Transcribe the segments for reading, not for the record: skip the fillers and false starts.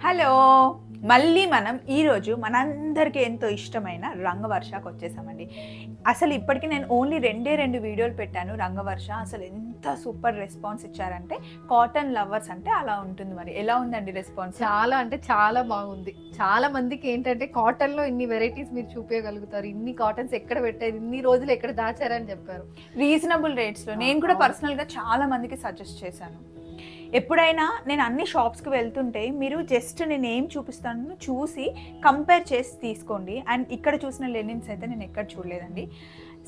Hello మళ్ళీ మనం ఈరోజు మనందరికీ ఎంతో ఇష్టమైన రంగవర్షకు వచ్చేసామండి. అసలు ఇప్పటికీ నేను ఓన్లీ రెండు వీడియోలు పెట్టాను రంగవర్ష. అసలు ఎంత సూపర్ రెస్పాన్స్ ఇచ్చారంటే కాటన్ లవర్స్ అంటే అలా ఉంటుంది. మరి ఎలా ఉందండి రెస్పాన్స్? చాలా అంటే చాలా బాగుంది. చాలా మందికి ఏంటంటే కాటన్ లో ఇన్ని వెరైటీస్ మీరు చూపించగలుగుతారు, ఇన్ని కాటన్స్ ఎక్కడ పెట్టారు, ఇన్ని రోజులు ఎక్కడ దాచారని చెప్పారు. రీజనబుల్ రేట్స్లో నేను కూడా పర్సనల్గా చాలా మందికి సజెస్ట్ చేశాను. ఎప్పుడైనా నేను అన్ని షాప్స్కి వెళ్తుంటే మీరు జస్ట్ నేను ఏం చూపిస్తాను చూసి కంపేర్ చేసి తీసుకోండి. అండ్ ఇక్కడ చూసిన లెనిన్స్ అయితే నేను ఎక్కడ చూడలేదండి.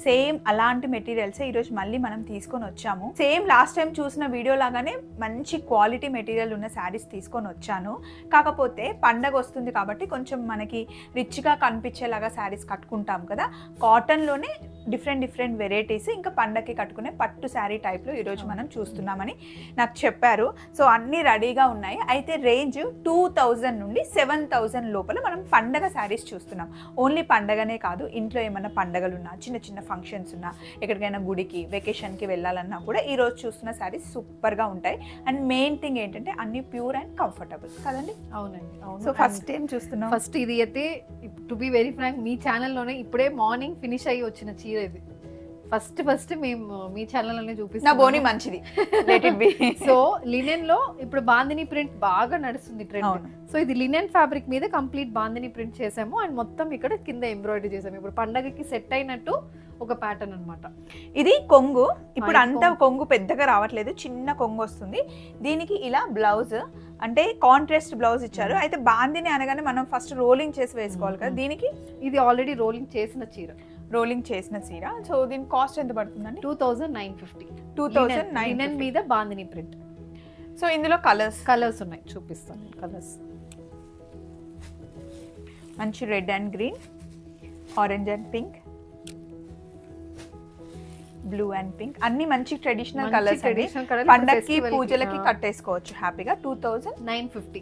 సేమ్ అలాంటి మెటీరియల్సే ఈరోజు మళ్ళీ మనం తీసుకొని వచ్చాము. సేమ్ లాస్ట్ టైం చూసిన వీడియో లాగానే మంచి క్వాలిటీ మెటీరియల్ ఉన్న శారీస్ తీసుకొని వచ్చాను. కాకపోతే పండగ వస్తుంది కాబట్టి కొంచెం మనకి రిచ్గా కనిపించేలాగా శారీస్ కట్టుకుంటాం కదా, కాటన్లోనే డిఫరెంట్ వెరైటీస్ ఇంకా పండగకి కట్టుకునే పట్టు శారీ టైప్లో ఈరోజు మనం చూస్తున్నామని నాకు చెప్పారు. సో అన్నీ రెడీగా ఉన్నాయి. అయితే రేంజ్ 2000 నుండి 7000 లోపల మనం పండగ శారీస్ చూస్తున్నాం. ఓన్లీ పండగనే కాదు, ఇంట్లో ఏమైనా పండగలు ఉన్నా, చిన్న ఫంక్షన్స్ ఉన్నా, ఎక్కడికైనా గుడికి వెకేషన్కి వెళ్ళాలన్నా కూడా ఈరోజు చూస్తున్న శారీస్ సూపర్గా ఉంటాయి. అండ్ మెయిన్ థింగ్ ఏంటంటే అన్ని ప్యూర్ అండ్ కంఫర్టబుల్ కదండి. అవునండి, అవును. సో ఫస్ట్ టైం చూస్తున్నాం. ఫస్ట్ ఇది అయితే టు బి వెరీ ఫ్రాంక్ మీ ఛానల్లోనే ఇప్పుడే మార్నింగ్ ఫినిష్ అయ్యి వచ్చిన చీర ఇది. ఫస్ట్ మేము మీ ఛానల్లోనే చూపిస్తాం. నా బోని మంచిది. సో లినెన్ లో ఇప్పుడు బాందిని ప్రింట్ బాగా నడుస్తుంది ట్రెండ్. సో ఇది లినెన్ ఫ్యాబ్రిక్ మీద కంప్లీట్ బాందిని ప్రింట్ చేసాము. అండ్ మొత్తం ఇక్కడ కింద ఎంబ్రాయిడరీ చేసాము. ఇప్పుడు పండగకి సెట్ అయినట్టు ఒక ప్యాటర్న్ అన్నమాట. ఇది కొంగు. ఇప్పుడు అంతా కొంగు పెద్దగా రావట్లేదు, చిన్న కొంగు వస్తుంది. దీనికి ఇలా బ్లౌజ్ అంటే కాంట్రాస్ట్ బ్లౌజ్ ఇచ్చారు. అయితే బాందిని అనగానే మనం ఫస్ట్ రోలింగ్ చేసి వేసుకోవాలి కదా. దీనికి ఇది ఆల్రెడీ రోలింగ్ చేసిన చీర. సో దీని కాస్ట్ ఎంత పడుతుందండి? 2950. 2900 మీద బాందిని ప్రింట్. సో ఇందులో కలర్స్ ఉన్నాయి, చూపిస్తాను. కలర్స్ మంచి red and green, orange and pink, blue and pink, అన్ని మంచి ట్రెడిషనల్ కలర్స్ అండి. పండగకి పూజలకి కట్టేసుకోవచ్చు హ్యాపీగా. 2950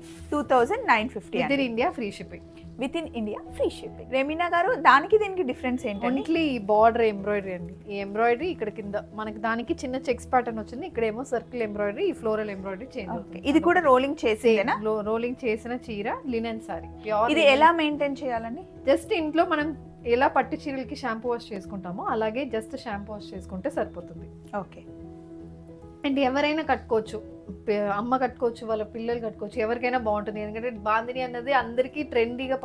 within India free shipping. Remina గారు, దానికి దీనికి డిఫరెన్స్ ఏంటంటే ఓన్లీ బార్డర్ ఎంబ్రాయిడరీ అండి. ఈ ఎంబ్రాయిడరీ ఇక్కడ కింద మనకి దానికి చిన్న చెక్స్ ప్యాటర్న్ వచ్చింది. ఇక్కడేమో సర్కిల్ ఎంబ్రాయిడరీ, ఈ ఫ్లోరల్ ఎంబ్రాయిడరీ చేంజ్ అవుతుంది. ఇది కూడా రోలింగ్ చేసేనా? రోలింగ్ చేసిన చీర, లినెన్ సారీ. ఇది ఎలా మెయింటైన్ చేయాలండి? జస్ట్ ఇంట్లో మనం ఎలా పట్టు చీరలకి షాంపూ వాష్ చేసుకుంటామో అలాగే జస్ట్ షాంపూ వాష్ చేసుకుంటే సరిపోతుంది. ఓకే. అండ్ ఎవరైనా కట్టుకోవచ్చు, అమ్మ కట్టుకోవచ్చు, వాళ్ళ పిల్లలు కట్టుకోవచ్చు, ఎవరికైనా బాగుంటుంది. ఎందుకంటే బాందిని అన్నది అందరికీ ట్రెండీగా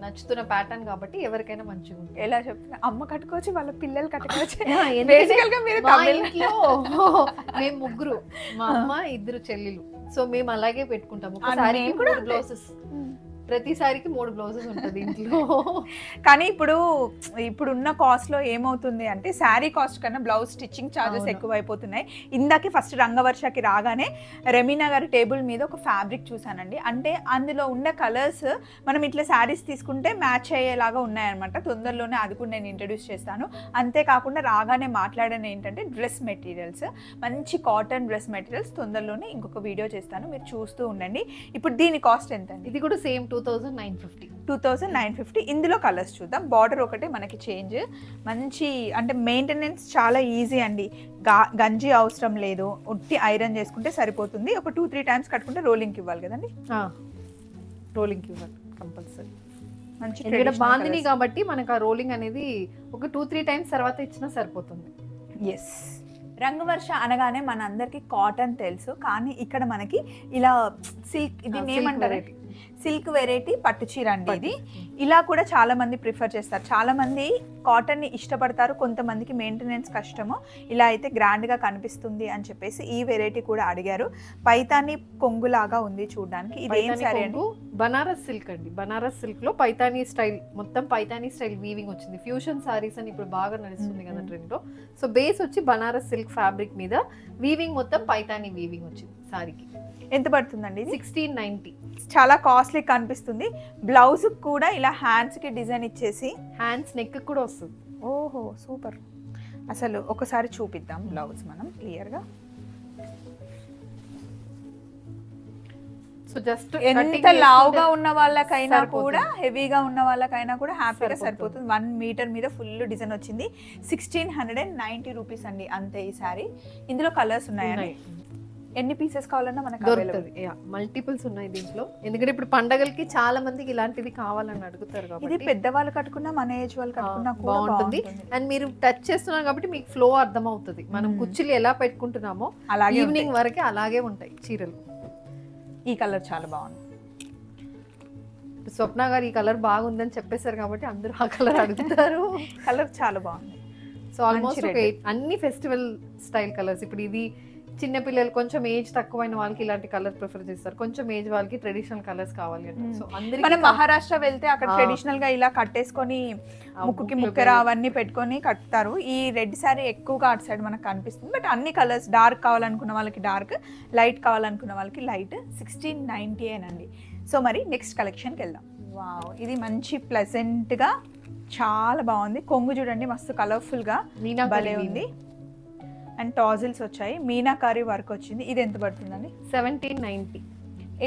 నచ్చుతున్న ప్యాటర్న్ కాబట్టి ఎవరికైనా మంచిగా ఉంటుంది. ఎలా చెప్తున్నా, అమ్మ కట్టుకోవచ్చు, వాళ్ళ పిల్లలు కట్టుకోవచ్చు. మేము ముగ్గురు, మా అమ్మ, 2 చెల్లెలు. సో మేము అలాగే పెట్టుకుంటాము. ఒకసారి బ్లౌజెస్, ప్రతిసారికి 3 బ్లౌజెస్ ఉంటుంది ఇంట్లో. కానీ ఇప్పుడున్న కాస్ట్లో ఏమవుతుంది అంటే శారీ కాస్ట్ కన్నా బ్లౌజ్ స్టిచ్చింగ్ ఛార్జెస్ ఎక్కువ అయిపోతున్నాయి. ఇందాకే ఫస్ట్ రంగవర్షకి రాగానే రెమీనా గారి టేబుల్ మీద ఒక ఫ్యాబ్రిక్ చూసానండి. అంటే అందులో ఉన్న కలర్స్ మనం ఇట్లా శారీస్ తీసుకుంటే మ్యాచ్ అయ్యేలాగా ఉన్నాయన్నమాట. తొందరలోనే అది కూడా నేను ఇంట్రడ్యూస్ చేస్తాను. అంతేకాకుండా రాగానే మాట్లాడని ఏంటంటే డ్రెస్ మెటీరియల్స్, మంచి కాటన్ డ్రెస్ మెటీరియల్స్ తొందరలోనే ఇంకొక వీడియో చేస్తాను, మీరు చూస్తూ ఉండండి. ఇప్పుడు దీని కాస్ట్ ఎంత అండి? ఇది కూడా సేమ్ 2950. ఇందులో కలర్స్ చూద్దాం. బార్డర్ ఒకటే మనకి చేంజ్. మంచి అంటే మెయింటెనెన్స్ చాలా ఈజీ అండి. గంజి అవసరం లేదు, ఉట్టి ఐరన్ చేసుకుంటే సరిపోతుంది. ఒక 2-3 టైమ్స్ కట్టుకుంటే రోలింగ్కి ఇవ్వాలి కదండి. రోలింగ్కి ఇవ్వాలి కంపల్సరీ. మంచి బాందిని కాబట్టి మనకు ఆ రోలింగ్ అనేది ఒక 2-3 టైమ్స్ తర్వాత ఇచ్చినా సరిపోతుంది. ఎస్. రంగవర్ష అనగానే మన అందరికి కాటన్ తెలుసు, కానీ ఇక్కడ మనకి ఇలా సిల్క్, ఇది ఏమంటారు, సిల్క్ వెరైటీ పట్టు చీర అండి. ఇది ఇలా కూడా చాలా మంది ప్రిఫర్ చేస్తారు. చాలా మంది కాటన్ని ఇష్టపడతారు, కొంతమందికి మెయింటెనెన్స్ కష్టము. ఇలా అయితే గ్రాండ్గా కనిపిస్తుంది అని చెప్పేసి ఈ వెరైటీ కూడా అడిగారు. పైతాని కొంగులాగా ఉంది చూడడానికి. ఇది ఏం సారీ అండి? బనారస్ సిల్క్ అండి. బనారస్ సిల్క్ లో పైతాని స్టైల్, మొత్తం పైతాని స్టైల్ వీవింగ్ వచ్చింది. ఫ్యూషన్ సారీస్ అని ఇప్పుడు బాగా నడుస్తుంది కదా ట్రెండ్ లో. సో బేస్ వచ్చి బనారస్ సిల్క్ ఫ్యాబ్రిక్ మీద వీవింగ్, మొత్తం పైతాని వీవింగ్ వచ్చింది సారీకి. ఎంత పడుతుందండి? 1690. చాలా కాస్ట్లీ కనిపిస్తుంది. బ్లౌజ్ కూడా ఇలా హ్యాండ్స్ కి డిజైన్ ఇచ్చేసి హ్యాండ్స్ నెక్ కూడా వస్తుంది. ఓహో సూపర్. అసలు ఒకసారి చూపిద్దాం బ్లౌజ్ మనం క్లియర్గా. సో జస్ట్ ఎంత లావుగా ఉన్న వాళ్ళకైనా కూడా, హెవీగా ఉన్న వాళ్ళకైనా కూడా హ్యాపీగా సరిపోతుంది. 1 మీటర్ మీద ఫుల్ డిజైన్ వచ్చింది. 1690 రూపీస్ అండి అంతే ఈ సారీ. ఇందులో కలర్స్ ఉన్నాయండి. ఎన్ని పీసెస్ కావాలన్నా మనకు available. దొరుకుతుంది. మల్టిపుల్స్ ఉన్నాయి దీంట్లో, ఎందుకంటే ఇప్పుడు పండగలకి చాలా మందికి ఇలాంటిది కావాలని అడుగుతారు ఇది కాబట్టి పెద్దవాళ్ళు కట్టుకున్నా మన ఏజ్ వాళ్ళు కట్టుకున్నా కూడా బాగుంటుంది. బాగుంటుంది. అండ్ మీరు టచ్ చేస్తున్నారు కాబట్టి మీకు ఫ్లో అర్థం అవుతుంది. మనం కుర్చీలు ఎలా పెట్టుకుంటున్నామో అలాగే ఈవినింగ్ వరకే అలాగే ఉంటాయి చీరలు. ఈ కలర్ చాలా బాగుంది. స్వప్న గారు ఈ కలర్ బాగుందని చెప్పేశారు కాబట్టి అందరూ ఆ కలర్ అడుగుతారు. కలర్ చాలా బాగుంది. సో ఆల్మోస్ట్ అన్ని ఫెస్టివల్ స్టైల్ కలర్స్. ఇప్పుడు ఇది చిన్న పిల్లలు కొంచెం ఏజ్ తక్కువైన వాళ్ళకి ఇలాంటి కలర్ ప్రిఫర్ చేస్తారు, కొంచెం ఏజ్ వాళ్ళకి ట్రెడిషనల్ కలర్స్ కావాలి అంటే. సో అందరికి మనం మహారాష్ట్ర వెళ్తే అక్కడ ట్రెడిషనల్ గా ఇలా కట్టేసుకొని ముక్కుకి ముక్కెర అవన్నీ పెట్టుకొని కట్టుతారు. ఈ రెడ్ శారీ ఎక్కువగా అటు సైడ్ మనకు కనిపిస్తుంది. బట్ అన్ని కలర్స్, డార్క్ కావాలనుకున్న వాళ్ళకి డార్క్, లైట్ కావాలనుకున్న వాళ్ళకి లైట్. 1690 అండి. సో మరి నెక్స్ట్ కలెక్షన్కి వెళ్దాం. వావ్, ఇది మంచి ప్లెజెంట్ గా చాలా బాగుంది. కొంగు చూడండి మస్తు కలర్ఫుల్ గా భలే ఉంది. అండ్ టాజిల్స్ వచ్చాయి, మీనాకారి వర్క్ వచ్చింది. ఇది ఎంత పడుతుందండి? 1790.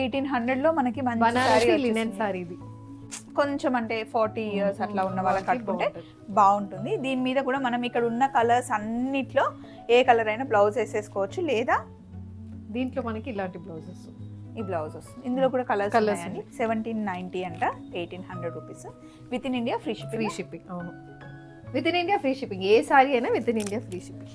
1800 లో మనకి మంచి బనారసి లినెన్ సారీ. ఇది కొంచెం అంటే 40 ఇయర్స్ అట్లా ఉన్న వాళ్ళకి కట్టుకుంటే బాగుంటుంది. దీని మీద కూడా మనం ఇక్కడ ఉన్న కలర్స్ అన్నిట్లో ఏ కలర్ అయినా బ్లౌజ్ వేసేసుకోవచ్చు, లేదా దీంట్లో మనకి ఇలాంటి బ్లౌజెస్ ఈ బ్లౌజ్ వస్తుంది. ఇందులో కూడా కలర్స్ ఉన్నాయండి. 1790 అంట, 1800 rupees. Within India free shipping. Free shipping. అవును, within India free shipping. ఏ సారీ అయినా within India free shipping.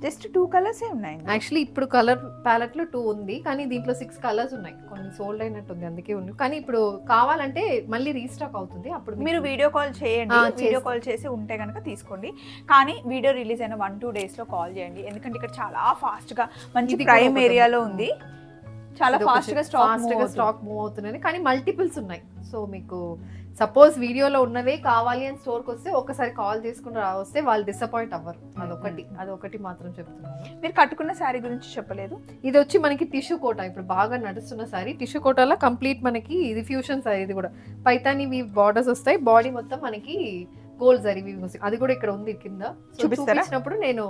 Just 2 colours ఉన్నాయి. యాక్చువల్లీ ఇప్పుడు కలర్ ప్యాలెట్ లో 2 ఉంది, కానీ దీంట్లో 6 కలర్స్ ఉన్నాయి. కొన్ని సోల్డ్ అయినట్టుంది, అందుకే ఉంది. కానీ ఇప్పుడు కావాలంటే మళ్ళీ రీస్టాక్ అవుతుంది. అప్పుడు మీరు వీడియో కాల్ చేయండి, వీడియో కాల్ చేసి ఉంటే కనుక తీసుకోండి. కానీ వీడియో రిలీజ్ అయిన 1-2 days లో కాల్ చేయండి, ఎందుకంటే ఇక్కడ చాలా ఫాస్ట్ గా మంచి ప్రైమ్ ఏరియాలో ఉంది. చాలా ఫాస్ట్ గా స్టాక్ మూవ్ అవుతున్నాయి, కానీ మల్టిపుల్స్ ఉన్నాయి. సో మీకు సపోజ్ వీడియోలో ఉన్నవే కావాలి అని స్టోర్కి వస్తే ఒకసారి కాల్ చేసుకుని వస్తే వాళ్ళు డిసప్పాయింట్ అవ్వరు. అదొకటి మాత్రం చెప్తున్నాను. మీరు కట్టుకున్న శారీ గురించి చెప్పలేదు. ఇది వచ్చి మనకి టిష్యూ కోట, ఇప్పుడు బాగా నడుస్తున్న శారీ. టిష్యూ కోటాలో కంప్లీట్ మనకి ఇది ఫ్యూషన్ శారీ. ఇది కూడా పైతాని బార్డర్స్ వస్తాయి, బాడీ మొత్తం మనకి గోల్డ్ జరీ వీవింగ్ వస్తుంది. అది కూడా ఇక్కడ ఉంది కింద. చూపించినప్పుడు నేను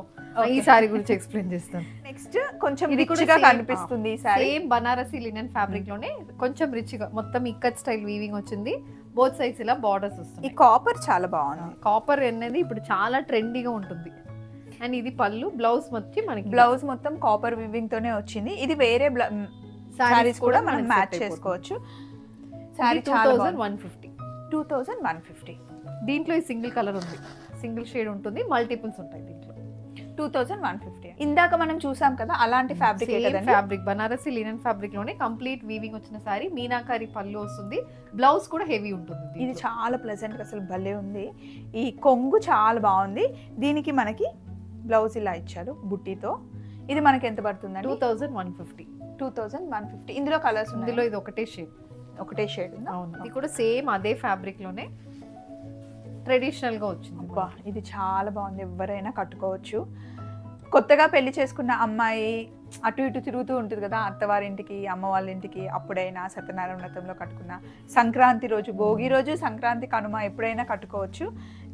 ఈ సారీ గురించి ఎక్స్ప్లెయిన్ చేస్తాను. నెక్స్ట్ కొంచెం రిచ్ గా కనిపిస్తుంది ఈ sorry. Same Banarasi linen fabric లోనే కొంచెం రిచ్ గా మొత్తం ఇక్కత్ స్టైల్ వీవింగ్ వచ్చింది. బోత్ సైడ్స్ ఇలా బార్డర్స్ వస్తుంది. ఈ కాపర్ చాలా బాగుంది. కాపర్ అనేది ఇప్పుడు చాలా ట్రెండీగా ఉంటుంది. అండ్ ఇది పళ్ళు, బ్లౌజ్ వచ్చి మనకి బ్లౌజ్ మొత్తం కాపర్ వీవింగ్ తోనే వచ్చింది. ఇది వేరే సారీస్ కూడా మనం మ్యాచ్ చేసుకోవచ్చు. సారీ 2150. 2150. దీంట్లో ఈ సింగిల్ కలర్ ఉంది, సింగిల్ షేడ్ ఉంటుంది, మల్టిపుల్స్ ఉంటాయి దీంట్లో. 2150. ఇందాక మనం చూసాం కదా అలాంటి ఫ్యాబ్రిక్ కదండి. ఫ్యాబ్రిక్ బనారసి లినెన్ ఫ్యాబ్రిక్ లోనే కంప్లీట్ వీవింగ్ వచ్చిన సారీ. మీనాకారి పళ్ళు వస్తుంది, బ్లౌజ్ కూడా హెవీ ఉంటుంది. ఇది చాలా ప్లెజెంట్ గా అసలు భలే ఉంది. ఈ కొంగు చాలా బాగుంది. దీనికి మనకి బ్లౌజ్ ఇలా ఇచ్చారు బుట్టితో. ఇది మనకి ఎంత పడుతుందండి? 2150. 2150. ఇందులో కలర్స్ ఉన్నాయి. ఇందులో ఇది ఒకటే షేడ్ ఉంది. అవును, ఇది కూడా సేమ్ అదే ఫ్యాబ్రిక్ లోనే ట్రెడిషనల్ గా వచ్చింది. ఇది చాలా బాగుంది, ఎవరైనా కట్టుకోవచ్చు. కొత్తగా పెళ్లి చేసుకున్న అమ్మాయి అటు ఇటు తిరుగుతూ ఉంటుంది కదా, అత్తవారింటికి అమ్మ వాళ్ళ ఇంటికి, అప్పుడైనా సత్యనారాయణ వ్రతంలో కట్టుకున్న, సంక్రాంతి రోజు, భోగి రోజు, సంక్రాంతి, కనుమ ఎప్పుడైనా కట్టుకోవచ్చు.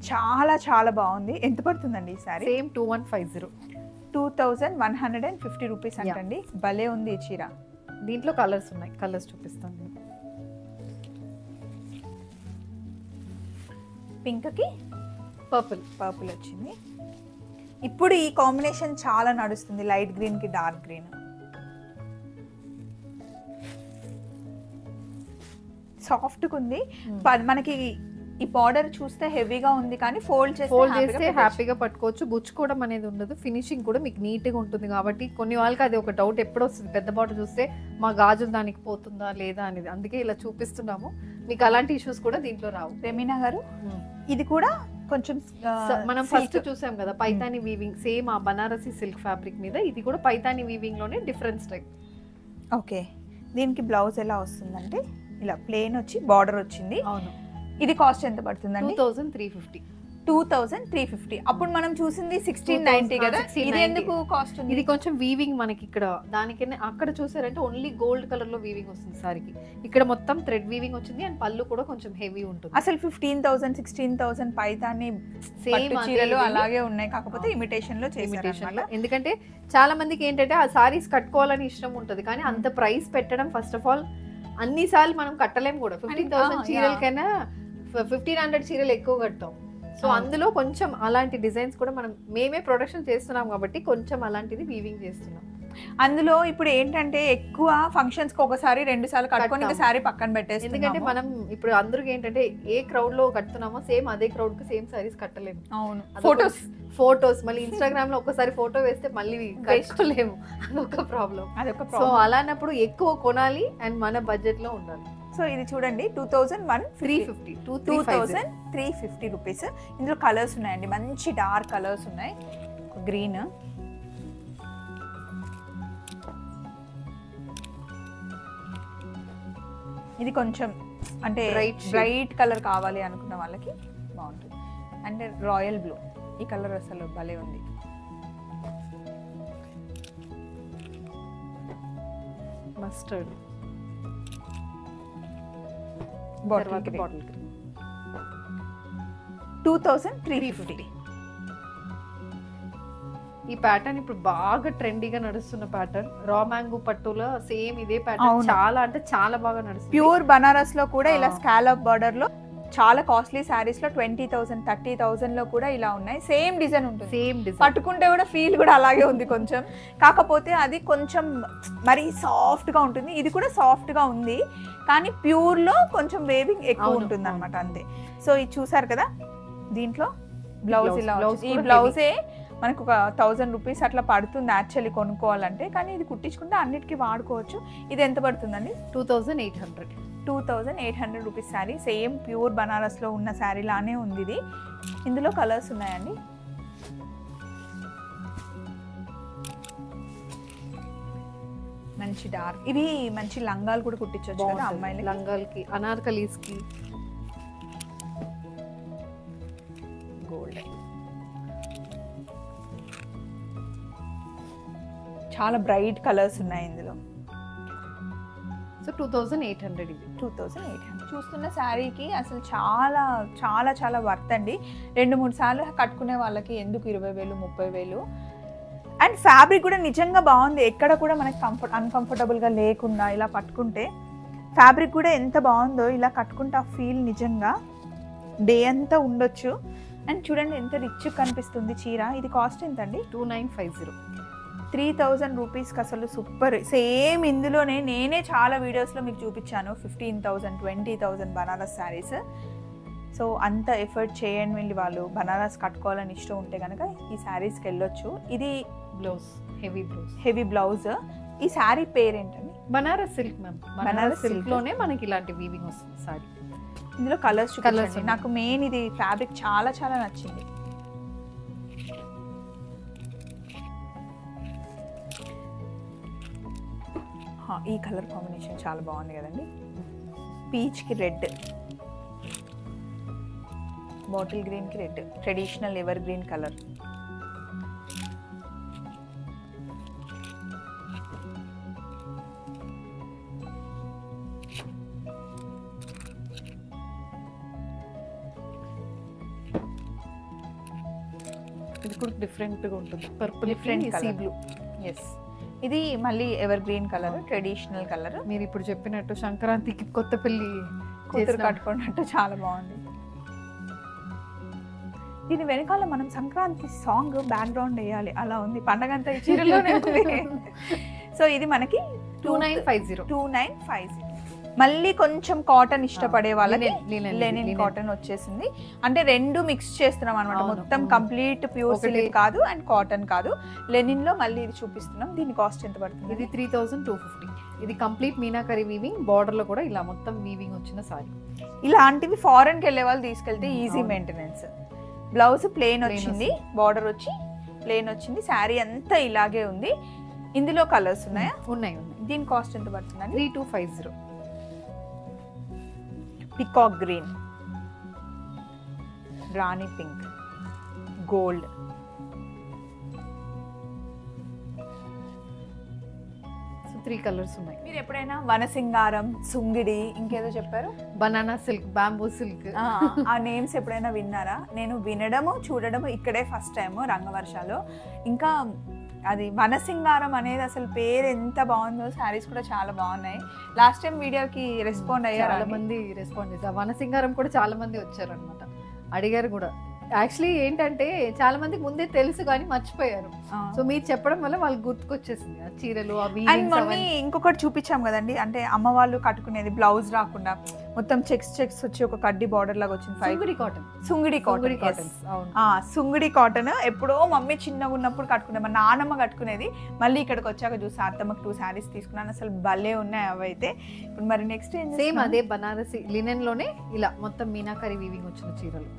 చాలా చాలా బాగుంది. ఎంత పడుతుందండి ఈ సారీ? సేమ్ 2150. 2150 రూపీస్ అంటండి. భలే ఉంది ఈ చీర. దీంట్లో కలర్స్ ఉన్నాయి, కలర్స్ చూపిస్తాను. పింక్ కి పర్పుల్ వచ్చింది. ఇప్పుడు ఈ కాంబినేషన్ చాలా నడుస్తుంది, లైట్ గ్రీన్ కి డార్క్ గ్రీన్. సాఫ్ట్ గా ఉంది. మనకి ఈ బార్డర్ చూస్తే హెవీగా ఉంది, కానీ ఫోల్డ్ చేస్తే హ్యాపీగా పట్టుకోవచ్చు. బుచ్చుకోవడం అనేది ఉండదు. ఫినిషింగ్ కూడా మీకు నీట్ గా ఉంటుంది. కాబట్టి కొన్ని వాళ్ళకి అది ఒక డౌట్ ఎప్పుడు వస్తుంది, పెద్ద బార్డర్ చూస్తే మా గాజులు దానికి పోతుందా లేదా అనేది. అందుకే ఇలా చూపిస్తున్నాము. మీకు అలాంటి ఇష్యూస్ కూడా దీంట్లో రావు. రెమీనా గారు, ఇది కూడా కొంచెం మనం ఫస్ట్ చూసాం కదా పైతాని వీవింగ్, సేమ్ ఆ బనారసి సిల్క్ ఫ్యాబ్రిక్ మీద. ఇది కూడా పైతాని వీవింగ్ లోనే డిఫరెంట్ స్టైల్. ఓకే, దీనికి బ్లౌజ్ ఎలా వస్తుందంటే ఇలా ప్లేన్ వచ్చి బార్డర్ వచ్చింది. అవును. ఇది కాస్ట్ ఎంత పడుతుందండి? 2350. 2350. అప్పుడు మనం చూసింది 1690 కదా. ఇది ఎందుకు కాస్ట్ ఉంది? ఇది కొంచెం వీవింగ్ మనకి ఇక్కడ దానికన్నా అక్కడ చూసారంటే ఓన్లీ గోల్డ్ కలర్ లో వీవింగ్ వస్తుంది సారీకి. ఇక్కడ మొత్తం థ్రెడ్ వీవింగ్ వచ్చింది. అండ్ పళ్ళు కూడా కొంచెం హెవీ ఉంటుంది. అసలు 15,000 16,000 పైతాని సేమ్ చీరలు అలాగే ఉన్నాయి, కాకపోతే ఇమిటేషన్ లో చేశారు. ఎందుకంటే చాలా మందికి ఏంటంటే ఆ సారీస్ కట్టుకోవాలని ఇష్టం ఉంటుంది, కానీ అంత ప్రైస్ పెట్టడం ఫస్ట్ ఆఫ్ ఆల్ అన్ని సార్లు మనం కట్టలేము కూడా. 15,000 చీరల కన్నా 1500 చీరలు ఎక్కువ కడతాం. సో అందులో కొంచెం అలాంటి డిజైన్స్ కూడా మేమే ప్రొడక్షన్ చేస్తున్నాం కాబట్టి కొంచెం అలాంటిది వీవింగ్ చేస్తున్నాం. అందులో ఇప్పుడు ఏంటంటే ఎక్కువ ఫంక్షన్స్ కి ఒకసారి 2 సార్లు కట్టుకొని ఇంకా సారీ పక్కన పెట్టేసి, ఎందుకంటే మనం ఇప్పుడు అందరికి ఏంటంటే ఏ క్రౌడ్ లో కట్టుతున్నామో సేమ్ అదే క్రౌడ్ కి సేమ్ సారీస్ కట్టలేము. అవును, ఫోటోస్ మళ్ళీ ఇన్స్టాగ్రామ్ లో ఒక్కసారి ఫోటో వేస్తే మళ్ళీ కట్టుకోలేము, అదొక ప్రాబ్లం. సో అలాన్నప్పుడు ఎక్కువ కొనాలి అండ్ మన బడ్జెట్ లో ఉండాలి. సో ఇది చూడండి 2350 రూపీస్. ఇందులో కలర్స్ ఉన్నాయండి, మంచి డార్క్ కలర్స్ ఉన్నాయి. గ్రీన్, ఇది కొంచెం అంటే బ్రైట్ కలర్ కావాలి అనుకున్న వాళ్ళకి బాగుంటుంది. అంటే రాయల్ బ్లూ, ఈ కలర్ అసలు భలే ఉంది. Mustard, bottle green 2350. ఈ ప్యాటర్న్ ఇప్పుడు బాగా ట్రెండీగా నడుస్తున్న ప్యాటర్న్. రా మ్యాంగో పట్టులో సేమ్ ఇదే ప్యాటర్న్ చాలా అంటే చాలా బాగా నడుస్తుంది. ప్యూర్ బనారస్ లో కూడా ఇలా స్కాలప్ బార్డర్ లో చాలా కాస్ట్లీ సారీస్ లో 20,000 30,000 లో కూడా ఇలా ఉన్నాయి. సేమ్ డిజైన్ ఉంటుంది, సేమ్ డిజైన్. పట్టుకుంటే కూడా ఫీల్ కూడా అలాగే ఉంది కొంచెం. కాకపోతే అది కొంచెం మరీ సాఫ్ట్ గా ఉంటుంది, ఇది కూడా సాఫ్ట్ గా ఉంది, కానీ ప్యూర్ లో కొంచెం వేవింగ్ ఎక్కువ ఉంటుంది అనమాట, అంతే. సో ఇది చూసారు కదా, దీంట్లో బ్లౌజ్ ఇలా, ఈ బ్లౌజే మనకు ఒక 1000 రూపీస్ అట్లా పడుతుంది యాక్చువల్లీ కొనుక్కోవాలంటే, కానీ ఇది కుట్టించుకుంటే అన్నిటికీ వాడుకోవచ్చు. ఇది ఎంత పడుతుందండి? 2800 రూపీస్ శారీ. సేమ్ ప్యూర్ బనారస్లో ఉన్న శారీ లానే ఉంది ఇది. ఇందులో కలర్స్ ఉన్నాయండి. మంచి డార్క్, ఇవి మంచి లంగాలు కూడా కుట్టించవచ్చు కదా అమ్మాయిలు, లంగాలకి, అనార్కలీస్కి. గోల్డ్, చాలా బ్రైట్ కలర్స్ ఉన్నాయి ఇందులో. సో 2800 ఇది. 2800 చూస్తున్న శారీకి అసలు చాలా చాలా చాలా వర్త్ అండి. 2-3 సార్లు కట్టుకునే వాళ్ళకి ఎందుకు 20,000 30,000. అండ్ ఫ్యాబ్రిక్ కూడా నిజంగా బాగుంది, ఎక్కడ కూడా మనకి అన్కంఫర్టబుల్గా లేకుండా ఇలా పట్టుకుంటే ఫ్యాబ్రిక్ కూడా ఎంత బాగుందో. ఇలా కట్టుకుంటే ఆ ఫీల్ నిజంగా డే అంతా ఉండొచ్చు. అండ్ చూడండి ఎంత రిచ్ కనిపిస్తుంది చీర. ఇది కాస్ట్ ఎంత అండి? 2950. 3000 రూపీస్కి అసలు సూపర్. సేమ్ ఇందులోనే నేనే చాలా వీడియోస్లో మీకు చూపించాను 15,000 20,000 బనారస్ శారీస్. సో అంత ఎఫర్ట్ చేయండి వెళ్ళి వాళ్ళు బనారస్ కట్టుకోవాలని ఇష్టం ఉంటే కనుక ఈ శారీస్కి వెళ్ళొచ్చు. ఇది బ్లౌజ్, హెవీ బ్లౌజ్. ఈ శారీ పేరేంటండి? Banaras silk ma'am. Banaras silk లోనే మనకి ఇలాంటి వీవింగ్ వస్తుంది సారీ. ఇందులో కలర్స్ నాకు మెయిన్ ఇది ఫ్యాబ్రిక్ చాలా చాలా నచ్చింది. ఈ కలర్ కాంబినేషన్ చాలా బాగుంది కదండి. పీచ్కి రెడ్, బాటిల్ గ్రీన్కి red, traditional evergreen colour. ఇది కూడా డిఫరెంట్గా ఉంటుంది, purple different colour blue. Yes, ఇది మళ్ళీ evergreen colour, traditional colour. మీరు ఇప్పుడు చెప్పినట్టు సంక్రాంతికి కొత్త పెళ్లి కూతురు కట్టుకున్నట్టు చాలా బాగుంది. దీని వెనకాల మనం సంక్రాంతి సాంగ్ బ్యాక్గ్రౌండ్ వేయాలి, అలా ఉంది. పండగ అంతా ఈ చీరలోనే ఉంది. సో ఇది మనకి 2950. మళ్ళీ కొంచెం కాటన్ ఇష్టపడే వాళ్ళకి లెనిన్ కాటన్ వచ్చేసింది. అంటే రెండు మిక్స్ చేస్తున్నాం అనమాట, మొత్తం కంప్లీట్ ప్యూర్ సిల్క్ కాదు అండ్ కాటన్ కాదు. లెనిన్ లో మళ్ళీ ఇది చూపిస్తున్నాం. దీని కాస్ట్ ఎంత పడుతుంది? ఇది 3250. ఇది కంప్లీట్ మీనాకరీ వీవింగ్, బార్డర్ లో కూడా ఇలా మొత్తం వీవింగ్ వచ్చిన సారీ. ఇలాంటివి ఫారెన్ కి వెళ్ళే వాళ్ళు తీసుకెళ్తే ఈజీ మెయింటెనెన్స్. బ్లౌజ్ ప్లెయిన్ వచ్చింది, బార్డర్ వచ్చి ప్లెయిన్ వచ్చింది, శారీ అంతా ఇలాగే ఉంది. ఇందులో కలర్స్ ఉన్నాయా? ఉన్నాయి. దీని కాస్ట్ ఎంత పడుతుందండి? 3250. పికాక్ గ్రీన్, రాణి పింక్, గోల్డ్. సో 3 కలర్స్ ఉన్నాయి. మీరు ఎప్పుడైనా వనసింగారం, సుంగిడి, ఇంకేదో చెప్పారు, బనానా సిల్క్, బ్యాంబూ సిల్క్, ఆ నేమ్స్ ఎప్పుడైనా విన్నారా? నేను వినడము చూడడము ఇక్కడే ఫస్ట్ టైం రంగవర్షాలో. ఇంకా అది వనసింగారం అనేది అసలు పేరు ఎంత బాగుందో, శారీస్ కూడా చాలా బాగున్నాయి. లాస్ట్ టైం వీడియోకి రెస్పాండ్ అయ్యారు, చాలా మంది రెస్పాండ్ చేశారు. వనసింగారం కూడా చాలా మంది వచ్చారు అనమాట, అడిగారు కూడా యాక్చువల్లీ ఏంటంటే చాలా మందికి ముందే తెలుసు కానీ మర్చిపోయారు. సో మీరు చెప్పడం వల్ల వాళ్ళకి గుర్తుకొచ్చేసింది ఆ చీరలు అవి. అండ్ మొన్న ఇంకొకటి చూపించాం కదండి, అంటే అమ్మ వాళ్ళు కట్టుకునేది బ్లౌజ్ రాకుండా మొత్తం చెక్స్ వచ్చి ఒక కడ్డీ బార్డర్ లాగా వచ్చింది. సుంగిడి కాటన్. సుంగిడి కాటన్ ఎప్పుడో మమ్మీ చిన్నగా ఉన్నప్పుడు కట్టుకునే, మా నాన్నమ్మ కట్టుకునేది. మళ్ళీ ఇక్కడికి వచ్చాక చూసి అత్తమ్మకి 2 శారీస్ తీసుకున్నాను. అసలు భలే ఉన్నాయి అవైతే. ఇప్పుడు మరి నెక్స్ట్ సేమ్ అదే బనారసి లినెన్ లోనే ఇలా మొత్తం మీనాకరి వీవింగ్ వచ్చిన చీరలు.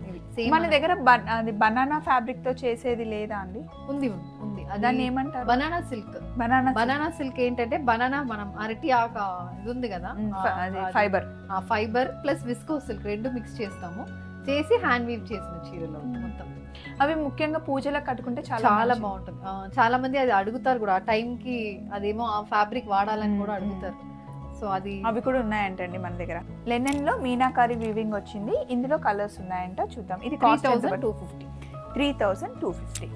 మన దగ్గర అది బనానా ఫ్యాబ్రిక్ తో చేసేది లేదా అండి? ఉంది. దాన్ని ఏమంటారు? Banana silk. బనానా సిల్క్ ఏంటంటే బనానా మనం అరటి ఆక ఇది ఉంది కదా, ఫైబర్ ప్లస్ విస్కో సిల్క్ రెండు మిక్స్ చేసి హ్యాండ్ వీవ్ చేసిన చీరలు మొత్తం. అవి ముఖ్యంగా పూజలకు కట్టుకుంటే చాలా బాగుంటుంది. చాలా మంది అది అడుగుతారు కూడా, ఆ టైం కి అదేమో ఆ ఫ్యాబ్రిక్ వాడాలని కూడా అడుగుతారు. సో అవి కూడా ఉన్నాయంటండి మన దగ్గర. లెనెన్ లో మీనాకారి వీవింగ్ వచ్చింది. ఇందులో కలర్స్ ఉన్నాయంట, చూద్దాం. ఇది 3250.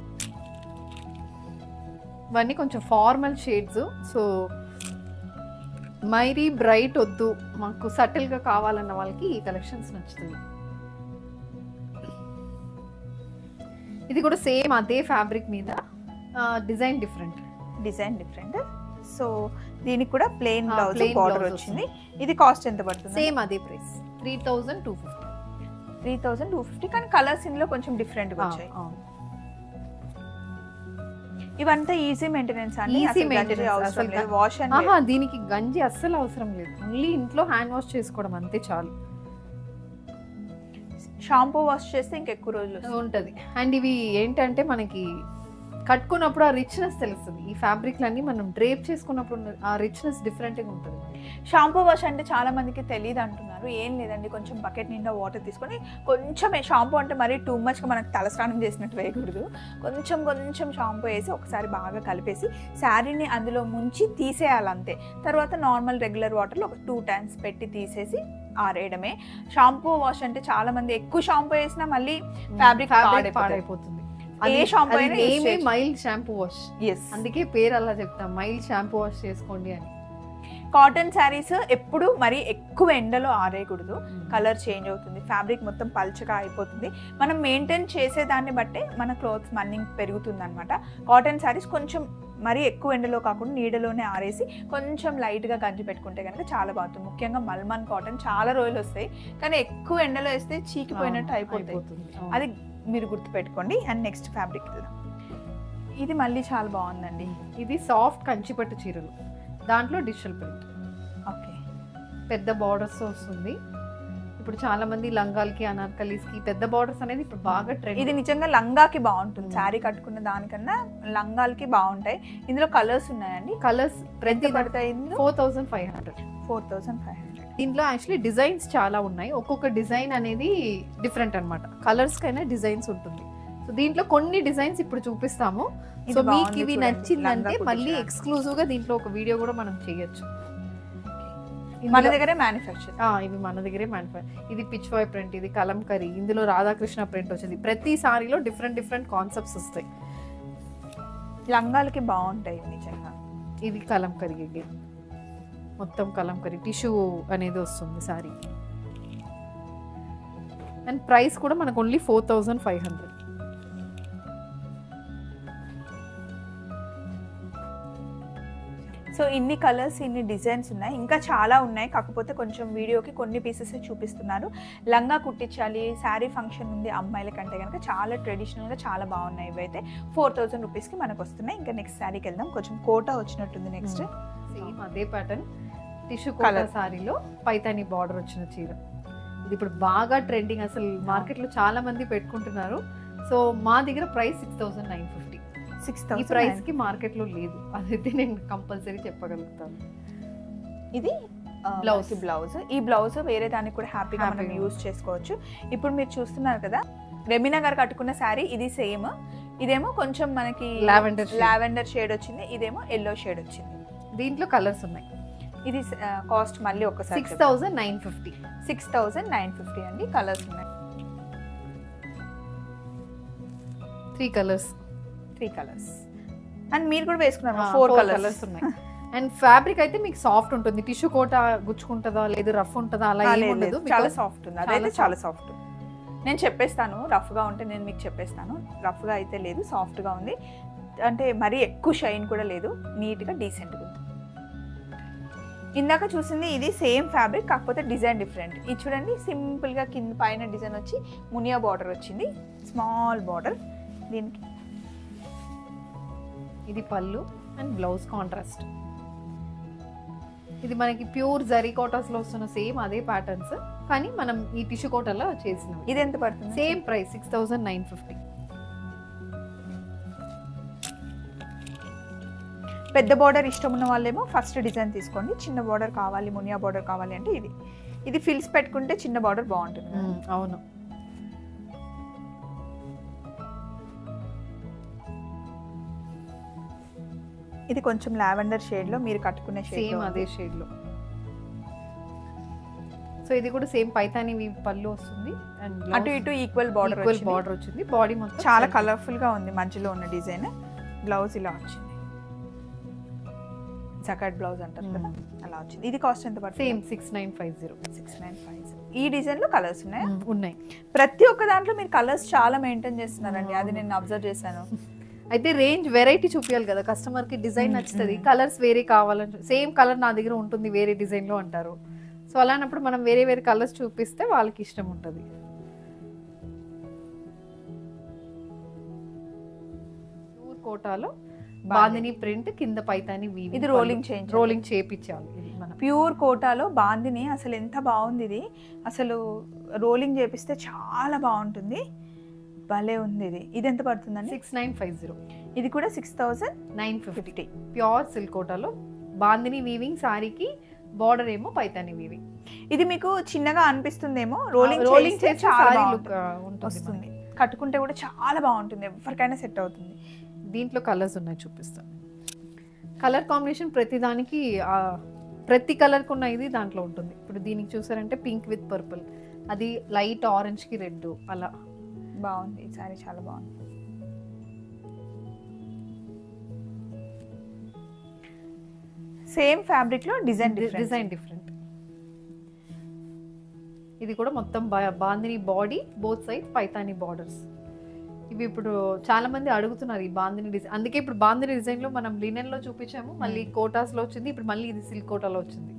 ఇవన్నీ కొంచెం ఫార్మల్ షేడ్స్. సో మైరీ బ్రైట్ వద్దు, మాకు సటిల్ గా కావాలన్న వాళ్ళకి ఈ కలెక్షన్స్ నచ్చుతుంది. ఇది కూడా సేమ్ అదే ఫ్యాబ్రిక్ మీద, డిజైన్ డిఫరెంట్. సో దీనికి కూడా ప్లెయిన్ బ్లౌజ్ బార్డర్ వచ్చింది. ఇది కాస్ట్ ఎంత పడుతుంది? సేమ్ అదే ప్రైస్ 3250. కానీ కలర్స్ ఇందులో కొంచెం డిఫరెంట్ గా వచ్చాయి. ఇవంతా ఈజీ మెయింటెనెన్స్ అండి. వాష్ దీనికి గంజి అస్సలు అవసరం లేదు. ఓన్లీ ఇంట్లో హ్యాండ్ వాష్ చేసుకోవడం అంతే చాలు. షాంపూ వాష్ చేస్తే ఇంకెక్కువ రోజులు ఉంటది. అండ్ ఇవి ఏంటంటే మనకి కట్టుకున్నప్పుడు ఆ రిచ్నెస్ తెలుస్తుంది. ఈ ఫ్యాబ్రిక్లన్నీ మనం డ్రేప్ చేసుకున్నప్పుడు ఆ రిచ్నెస్ డిఫరెంట్గా ఉంటుంది. షాంపూ వాష్ అంటే చాలా మందికి తెలియదు అంటున్నారు. ఏం లేదండి, కొంచెం బకెట్ నిండా వాటర్ తీసుకొని కొంచెం షాంపూ అంటే మరీ టూ మచ్గా మనకు తలస్నానం చేసినట్టు వేయకూడదు. కొంచెం షాంపూ వేసి ఒకసారి బాగా కలిపేసి శారీని అందులో ముంచి తీసేయాలి అంతే. తర్వాత నార్మల్ రెగ్యులర్ వాటర్లో ఒక 2 times పెట్టి తీసేసి ఆరేయడమే. షాంపూ వాష్ అంటే చాలా మంది ఎక్కువ షాంపూ వేసినా మళ్ళీ ఫ్యాబ్రిక్ పాడైపోతుంది. ఏ షాంపూ అయినా మైల్డ్ షాంపూ వాష్, అందుకే పేరు అలా చెప్తాం, మైల్డ్ షాంపూ వాష్ చేసుకోండి అని. కాటన్ శారీస్ ఎప్పుడు మరి ఎక్కువ ఎండలో ఆరేయకూడదు, కలర్ చేంజ్ అవుతుంది, ఫ్యాబ్రిక్ మొత్తం పల్చగా అయిపోతుంది. మనం మెయింటైన్ చేసేదాన్ని బట్టే మన క్లాత్స్ మన్నింగ్ పెరుగుతుంది అనమాట. కాటన్ శారీస్ కొంచెం మరీ ఎక్కువ ఎండలో కాకుండా నీడలోనే ఆరేసి కొంచెం లైట్గా గంజి పెట్టుకుంటే కనుక చాలా బాగుంటుంది. ముఖ్యంగా మల్మన్ కాటన్ చాలా రోజులు వస్తాయి, కానీ ఎక్కువ ఎండలో వేస్తే చీకిపోయినట్టు అయిపోతుంది. అది మీరు గుర్తుపెట్టుకోండి. అండ్ నెక్స్ట్ ఫ్యాబ్రిక్ ఇది మళ్ళీ చాలా బాగుందండి. ఇది సాఫ్ట్ కంచిపట్టు చీరలు, దాంట్లో డిజిటల్ ప్రింట్. ఓకే, పెద్ద బార్డర్స్ వస్తుంది. ఇప్పుడు చాలా మంది లంగాలకి అనార్కలీస్కి పెద్ద బార్డర్స్ అనేది ఇప్పుడు బాగా ట్రెండ్. ఇది నిజంగా లంగాకి బాగుంటుంది, శారీ కట్టుకున్న దానికన్నా లంగాలకి బాగుంటాయి. ఇందులో కలర్స్ ఉన్నాయండి. కలర్స్ ప్రతి పడతాయి. 4500. దీంట్లో యాక్చువల్లీ డిజైన్స్ చాలా ఉన్నాయి. ఒక్కొక్క డిజైన్ అనేది డిఫరెంట్ అనమాట. కలర్స్ కైనా డిజైన్స్ ఉంటుంది. సో దీంట్లో కొన్ని డిజైన్స్ ఇప్పుడు చూపిస్తాము. సో మీకు ఇవి నచ్చిందంటే మళ్ళీ ఎక్స్క్లూజివ్ గా దీంట్లో ఒక వీడియో కూడా మనం చేయొచ్చు. మన దగ్గరే మ్యానుఫ్యాక్చర్. ఇవి మన దగ్గరే మ్యానుఫ్యాక్చర్. ఇది పిచ్ వాయ్ ప్రింట్, ఇది కలంకరీ, ఇందులో రాధాకృష్ణ ప్రింట్ వచ్చింది. ప్రతి సారీలో డిఫరెంట్ కాన్సెప్ట్స్ వస్తాయి. లంగాలకి బాగుంటాయి నిజంగా. ఇది కలంకరీ, మొత్తం కలంకరీ టిష్యూ అనేది వస్తుంది సారీ. అండ్ ప్రైస్ కూడా మనకు ఓన్లీ 4500. సో ఇన్ని కలర్స్, ఇన్ని డిజైన్స్ ఉన్నాయి, ఇంకా చాలా ఉన్నాయి. కాకపోతే కొంచెం వీడియోకి కొన్ని పీసెస్ చూపిస్తున్నారు. లంగా కుట్టించాలి, శారీ ఫంక్షన్ ఉంది అమ్మాయిల కంటే కనుక చాలా ట్రెడిషనల్గా చాలా బాగున్నాయి. ఇవైతే 4000 రూపీస్కి మనకు వస్తున్నాయి. ఇంకా నెక్స్ట్ శారీకి వెళ్దాం. కొంచెం కోటా వచ్చినట్టుంది. నెక్స్ట్ సేమ్ అదే ప్యాటర్న్ టిష్యూ కలర్ సారీలో పైతాని బార్డర్ వచ్చిన చీర. ఇది ఇప్పుడు బాగా ట్రెండింగ్, అసలు మార్కెట్లో చాలా మంది పెట్టుకుంటున్నారు. సో మా దగ్గర ప్రైస్ 6950. ఈ ప్రైస్ కి మార్కెట్ లో లేదు, అదైతే నేను కంపల్సరీ చెప్పగలుగుతాను. ఇది బ్లౌజ్. ఈ బ్లౌజ్ వేరే దానికి కూడా హ్యాపీగా మనం యూజ్ చేసుకోవచ్చు. ఇప్పుడు మీరు చూస్తున్నారు కదా, రెమినా గారు కట్టుకున్న శారీ ఇది సేమ్. ఇదేమో కొంచెం మనకి లావెండర్ షేడ్ వచ్చింది, ఇదేమో ఎల్లో షేడ్ వచ్చింది. దీంట్లో కలర్స్ ఉన్నాయి. ఇది కాస్ట్ మళ్ళీ ఒకసారి 6950 అండి. కలర్స్ ఉన్నాయి, 3 కలర్స్. అండ్ మీరు కూడా వేసుకున్నారు 4 కలర్స్ ఉన్నాయి. అండ్ ఫ్యాబ్రిక్ అయితే మీకు సాఫ్ట్ ఉంటుంది. టిష్యూ కోట గుచ్చుకుంటుందా లేదు రఫ్ ఉంటుందా అలా ఏమి ఉండదు, చాలా సాఫ్ట్ ఉంది. అదైతే చాలా సాఫ్ట్. నేను చెప్పేస్తాను, రఫ్గా ఉంటే నేను మీకు చెప్పేస్తాను. రఫ్గా అయితే లేదు, సాఫ్ట్గా ఉంది, అంటే మరీ ఎక్కువ షైన్ కూడా లేదు, నీట్గా డీసెంట్గా ఉంది. ఇందాక చూసింది ఇది సేమ్ ఫ్యాబ్రిక్, కాకపోతే డిజైన్ డిఫరెంట్. ఇది చూడండి, సింపుల్గా కింద పైన డిజైన్ వచ్చి మునియా బార్డర్ వచ్చింది, స్మాల్ బార్డర్. దీనికి ఇది పళ్ళు అండ్ బ్లౌజ్ కాంట్రాస్ట్. ఇది మనకి ప్యూర్ జరీ కోటాస్లో వస్తున్న సేమ్ అదే ప్యాటర్న్స్, కానీ మనం ఈ టిష్యూ కోటలో చేసినాం. ఇది ఎంత పడుతుంది? Same price 6950. పెద్ద బార్డర్ ఇష్టం ఉన్న వాళ్ళేమో ఫస్ట్ డిజైన్ తీసుకోండి, చిన్న బార్డర్ కావాలి, మునియా బార్డర్ కావాలి అంటే ఇది ఫిల్స్ పెట్టుకుంటే చిన్న బార్డర్ బాగుంటుంది. అవును. ఇది కొంచెం లావెండర్ షేడ్ లో మీరు కట్టుకునే సేమ్ అదే షేడ్ లో. సో ఇది కూడా సేమ్ పైతాని పళ్ళు వస్తుంది అండ్ అటు ఇటు ఈక్వల్ బార్డర్ వచ్చింది. బాడీ మొత్తం చాలా కలర్ఫుల్ గా ఉంది, మధ్యలో ఉన్న డిజైన్. బ్లౌజ్ ఇలా వచ్చింది, జకాట్ బ్లౌజ్ అంటారు కదా, అలా వచ్చింది. ఇది కాస్ట్ ఎంత పడుతుంది? సేమ్ 6950. 6950. ఈ డిజైన్ లో కలర్స్ ఉన్నాయి. ప్రతి ఒక్క దాంట్లో మీరు కలర్స్ చాలా మెయింటైన్ చేస్తున్నారండి, అది నేను అబ్జర్వ్ చేశాను. అయితే రేంజ్ వెరైటీ చూపించాలి కదా కస్టమర్ కి, డిజైన్ నచ్చుతుంది, కలర్స్ వేరే కావాలని, సేమ్ కలర్ నా దగ్గర ఉంటుంది వేరే డిజైన్ లో అంటారు. సో అలానప్పుడు మనం వేరే వేరే కలర్స్ చూపిస్తే వాళ్ళకి ఇష్టం ఉంటుంది. ప్యూర్ కోటాలో బాందిని ప్రింట్, కింద పైతాని వీవింగ్. ఇది రోలింగ్ చేయించాలి. ఇది మన ప్యూర్ కోటాలో బాందిని అసలు ఎంత బాగుంది, ఇది అసలు రోలింగ్ చేపిస్తే చాలా బాగుంటుంది, భలే ఉంది. ఇది ఎంత పడుతుందండి? 6950. ఇది కూడా 6950. ప్యూర్ సిల్క్ కోటాలో బాందిని వీవింగ్, సారీకి బార్డర్ ఏమో పైతాని వీవింగ్. ఇది మీకు చిన్నగా అనిపిస్తుందేమో, రోలింగ్ చేసి సారీ లుక్ వస్తుంది, కట్టుకుంటే కూడా చాలా బాగుంటుంది, ఎవరికైనా సెట్ అవుతుంది. దీంట్లో కలర్స్ ఉన్నాయి, చూపిస్తాను. కలర్ కాంబినేషన్ ప్రతిదానికి ప్రతి కలర్కి ఉన్న ఇది దాంట్లో ఉంటుంది. ఇప్పుడు దీనికి చూసారంటే పింక్ విత్ పర్పుల్, అది లైట్ ఆరెంజ్కి రెడ్, అలా బాగుంది. ఈ సారీ చాలా బాగుంది. సేమ్ ఫ్యాబ్రిక్ లో డిజైన్ డిఫరెంట్. ఇది కూడా మొత్తం bandhani body, both side Paithani borders. ఇవి ఇప్పుడు చాలా మంది అడుగుతున్నారు ఈ బాందిని డిజైన్, అందుకే ఇప్పుడు బాందిని డిజైన్ లో మనం లినెన్ లో చూపించాము, మళ్ళీ కోటాస్ లో వచ్చింది, ఇప్పుడు మళ్ళీ ఇది సిల్క్ కోటాలో వచ్చింది.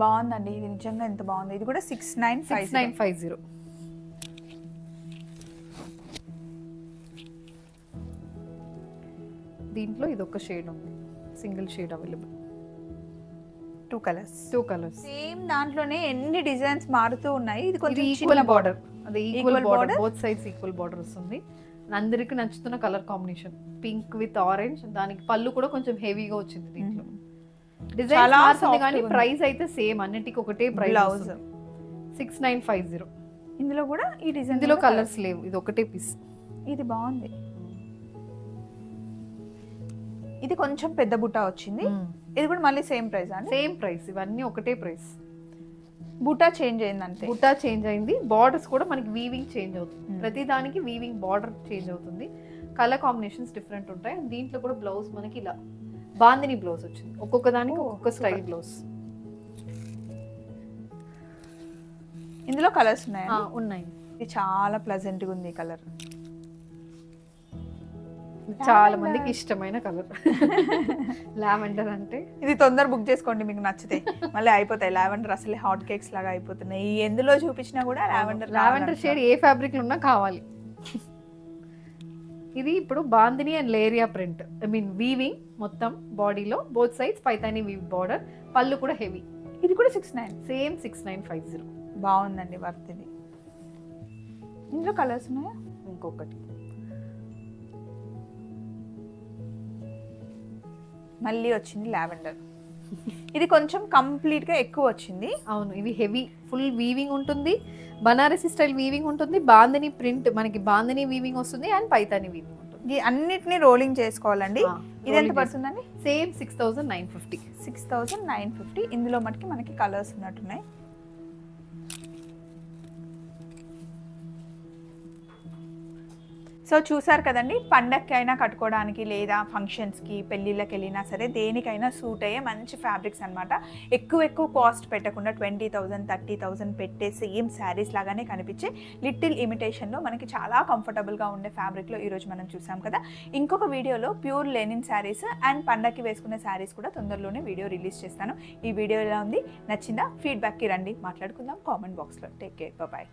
బాగుందండి, ఇది నిజంగా ఎంత బాగుంది. ఇది కూడా 6950. దీంట్లో ఇది ఒక షేడ్ ఉంది, single shade available. 2 colours same దాంట్లోనే ఎన్ని డిజైన్స్ మారుతూ ఉన్నాయి. ఇది కొంచెం ఈక్వల్ బార్డర్, అది equal border, both sides equal border వస్తుంది. అందరికి నచ్చుతున్న colour combination pink with orange. దానికి పళ్ళు కూడా కొంచెం హెవీగా వచ్చింది. దీంట్లో డిజైన్ మారుతుంది కానీ ప్రైస్ అయితే సేమ్, అన్నిటికీ ఒకటే ప్రైస్. బ్లౌజ్ 6950. ఇందులో కూడా ఈ డిజైన్, ఇందులో కలర్స్ లేవు, ఇది ఒకటే పీస్. ఇది బాగుంది. ఇది కొంచెం పెద్ద బుట్ట వచ్చింది, ఇది కూడా మళ్ళీ సేమ్ ప్రైస్ అండి? సేమ్ ప్రైస్, ఇవన్నీ ఒకటే ప్రైస్. బుట్టా చేంజ్ అయింది అంతే. బుట్టా చేంజ్ అయింది, బార్డర్స్ కూడా మనకి వీవింగ్ చేంజ్ అవుతుంది, ప్రతి దానికి వీవింగ్ బార్డర్ చేంజ్ అవుతుంది, కలర్ కాంబినేషన్స్ డిఫరెంట్ ఉంటాయి. దీంట్లో కూడా బ్లౌజ్ మనకి ఇలా బాందిని బ్లౌజ్ వచ్చింది, ఒక్కొక్క దానికి ఒక్కొక్క స్టైల్ బ్లౌజ్. ఇందులో కలర్స్ ఉన్నాయా? ఉన్నాయి. ఇది చాలా ప్లెజెంట్ గా ఉంది కలర్, చాలా మందికి ఇష్టమైన కలర్ లావెండర్. అంటే ఇది తొందర బుక్ చేసుకోండి మీకు నచ్చితే, మళ్ళీ అయిపోతాయి. లావెండర్ అసలే హాట్ కేక్స్ లాగా అయిపోతున్నాయి, ఎందులో చూపించినా కూడా లావెండర్ షేడ్ ఏ ఫ్యాబ్రిక్ లో ఉన్నా కావాలి. ఇది ఇప్పుడు bandhani and leheriya print, I mean weaving మొత్తం బాడీలో, both sides Paithani weave border, పళ్ళు కూడా హెవీ. ఇది కూడా 69, సేమ్ 6950. బాగుందండి, వర్త్ ఇది. ఇందులో కలర్స్ ఉన్నాయా? ఇంకొకటి మళ్ళీ వచ్చింది లావెండర్, ఇది కొంచెం కంప్లీట్ గా ఎక్కువ వచ్చింది. అవును, ఇవి హెవీ ఫుల్ వీవింగ్ ఉంటుంది, బనారసి స్టైల్ వీవింగ్ ఉంటుంది, బాందిని ప్రింట్ మనకి బాందిని వీవింగ్ వస్తుంది అండ్ పైతాని వీవింగ్ ఉంటుంది. అన్నిటిని రోలింగ్ చేసుకోవాలండి. ఇది ఎంత పడుతుందండి? సేమ్ 6950. 6950. ఇందులో మటుకి మనకి కలర్స్ ఉన్నట్టున్నాయి. సో చూసారు కదండి, పండగకి అయినా కట్టుకోవడానికి లేదా ఫంక్షన్స్కి పెళ్ళిళ్ళకి వెళ్ళినా సరే దేనికైనా సూట్ అయ్యే మంచి ఫ్యాబ్రిక్స్ అనమాట. ఎక్కువ కాస్ట్ పెట్టకుండా 20,000 30,000 పెట్టే సేమ్ శారీస్ లాగానే కనిపించే లిటిల్ ఇమిటేషన్లో మనకి చాలా కంఫర్టబుల్గా ఉండే ఫ్యాబ్రిక్లో ఈరోజు మనం చూసాం కదా. ఇంకొక వీడియోలో ప్యూర్ లెనిన్ శారీస్ అండ్ పండగకి వేసుకునే శారీస్ కూడా తొందరలోనే వీడియో రిలీజ్ చేస్తాను. ఈ వీడియో ఎలా ఉంది, నచ్చిందా? ఫీడ్బ్యాక్కి రండి, మాట్లాడుకుందాం కామెంట్ బాక్స్లో. Take care, bye.